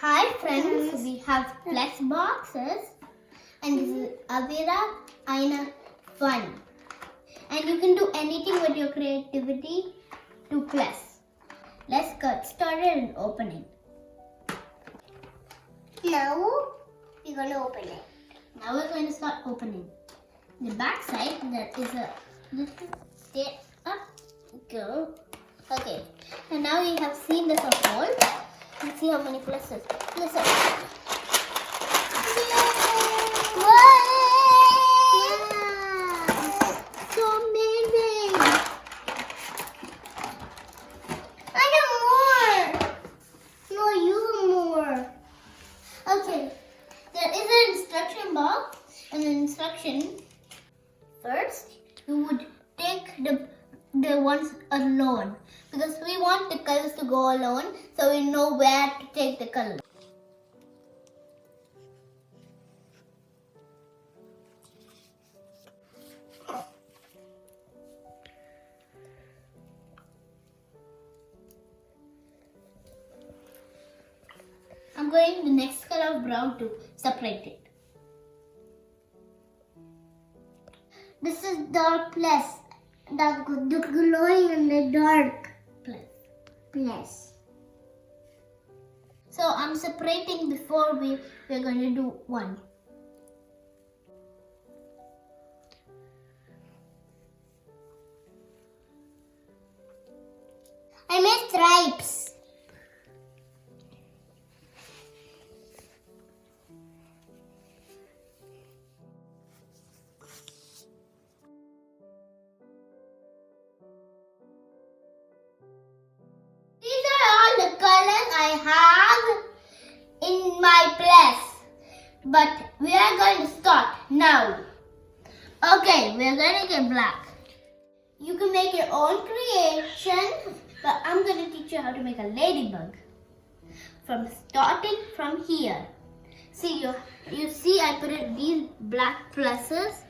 Hi friends, we have plus boxes and this is Avira Aina Fun. And you can do anything with your creativity to plus. Let's get started and open it. Now we're going to open it. Now we're going to start opening. The back side, there is a little step up. Go. Okay. And now we have seen this hole. Let's see how many pluses. Listen. Wow! So amazing. I got more. No, you have more. Okay. There is an instruction box and an instruction. First, you would take the ones alone because we want the colors to go alone so we know where to take the color. I'm going the next color of brown to separate it. This is dark plus. The glowing in the dark plus. So I'm separating before we're going to do one. I made stripes. These are all the colors I have in my place. But we are going to start now. Okay, we are going to get black. You can make your own creation, but I'm going to teach you how to make a ladybug. From starting from here. See, you see I put in these black pluses.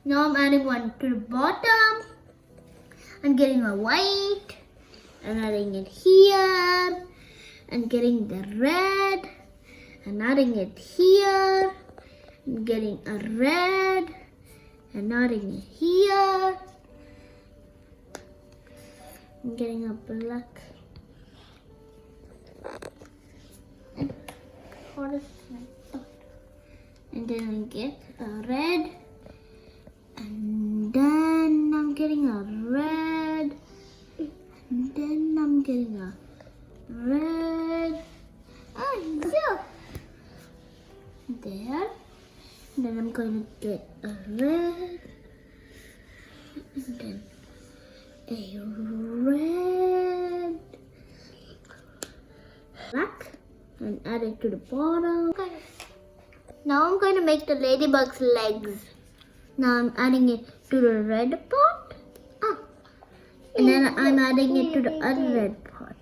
Now I'm adding one to the bottom. I'm getting a white. And adding it here. And getting the red. And adding it here. And getting a red. And adding it here. I'm getting a black. And what is that? And then I get a red. And then I'm getting a red. And then I'm getting a red. And yeah. There. And then I'm going to get a red. And then a red. Black. And add it to the bottom. Now I'm going to make the ladybug's legs. Now I'm adding it to the red part. And then I'm adding it to the other red part.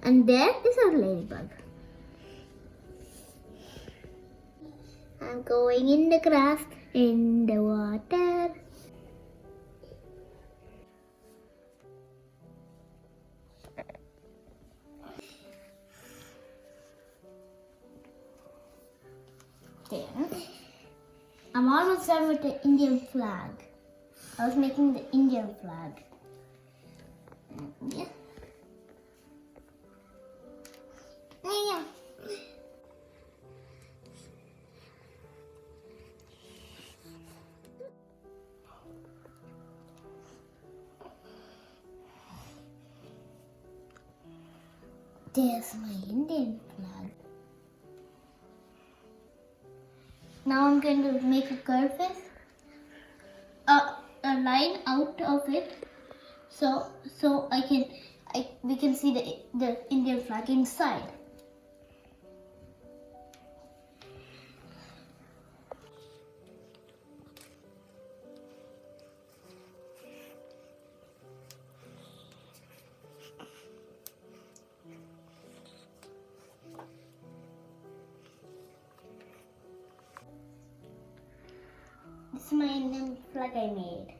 And there is our ladybug. I'm going in the grass, in the water. There. I'm almost done with the Indian flag. I was making the Indian flag. Yeah. Yeah. There's my Indian flag. Now I'm going to make a curve, a line out of it, so we can see the Indian flag inside. This is my Indian flag I made.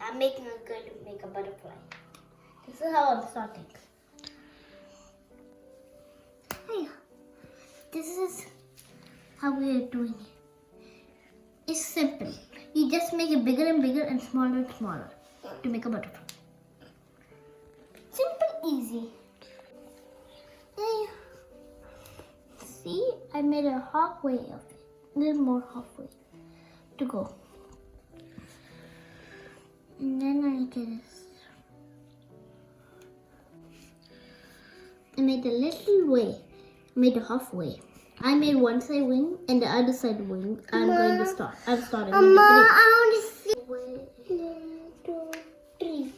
I'm going to make a butterfly. This is how I'm starting. Hey, This is how we are doing it. It's simple. You just make it bigger and bigger and smaller to make a butterfly. Simple, easy. hey, See, I made a halfway of it. A little more halfway to go. And then I get this. I made a little way. Made a halfway. I made one side wing and the other side wing. I'm going to start. I'm starting with the Mama, green. I want to see. 1, 2, 3.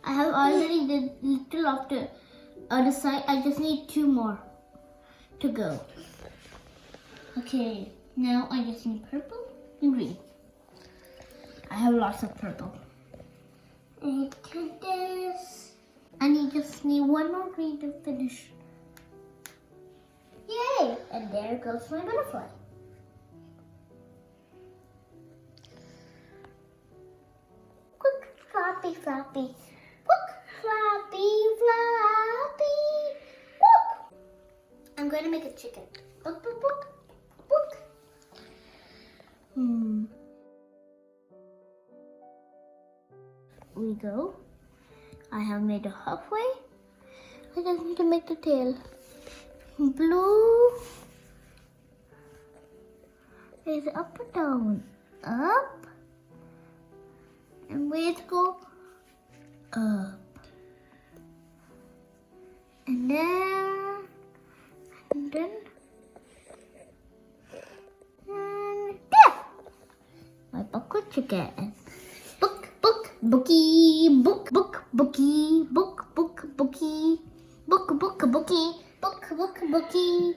I have already did little of the other side. I just need 2 more to go. Okay, now I just need purple and green. I have lots of purple. And this. And you just need 1 more green to finish. Yay! And there goes my butterfly. Quick, floppy, floppy. Quick, floppy, floppy. Whoop. I'm going to make a chicken. Book, book, book, book. We go. I have made a halfway. I just need to make the tail. Blue is up or down? Up. And where to go? Up. And then and there. My bucket chicken. Book, book, bookie, book, book, bookie, book, book, bookie, book, book, bookie, book, book, bookie,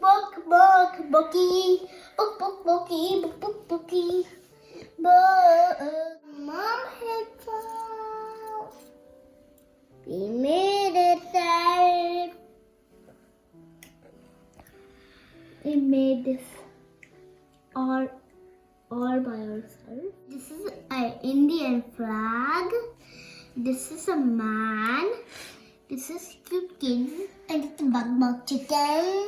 book, book, bookie, book, book, bookie, book, book, bookie, book. Mom, headphones. We made it there. We made this all by ourselves. This is an Indian flag. This is a man. This is cute kid. And it's a bug chicken.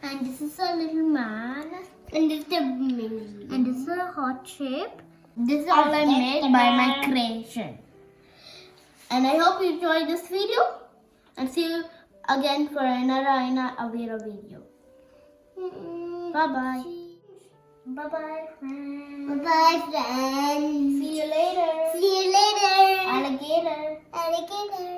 And this is a little man. And it's a mini. And this is a heart shape. This is all I made by my creation. And I hope you enjoyed this video. And see you again for another Aina Avira video. Bye-bye. Bye-bye, friends. Bye-bye, friends. See you later. See you later. Alligator. Alligator.